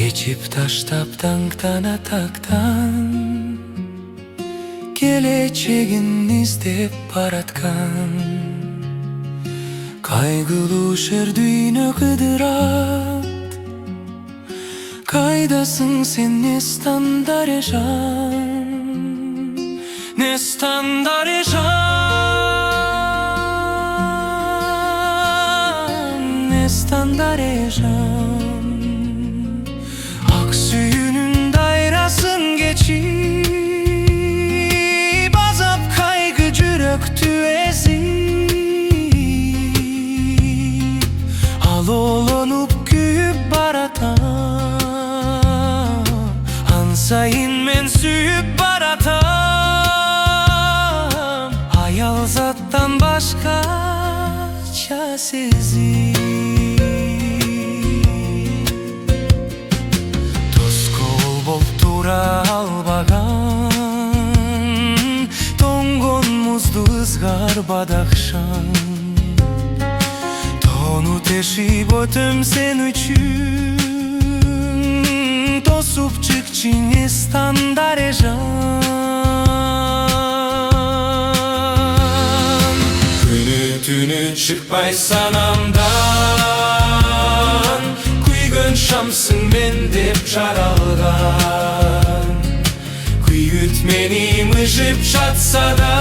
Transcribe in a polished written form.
Кечип таштап таңтан атактан, келечегин издеп бараткан. Кайгылуу шер дүйнө кыдырат, кайдасың сен Нестан Дарежан, Нестан Дарежан, Нестан Дарежан. Ак сүйүнүн дайрасын кечип, азап кайгы жүрөктү эзип, алоолонуп күйүп баратам, ансайын мен сүйүп баратам. Аял заттан башкача сезип, тоскоол болуп тура албаган, тоңгон музду ызгар бадакшан. Тону тешип өтөм сен үчүн, тосуп чыкчы Нестан Дарежан. Күнү түнү чыкпай санамдан, күйгөн шамсың мен деп жаралган. Күйүт мени мыжып жатса да,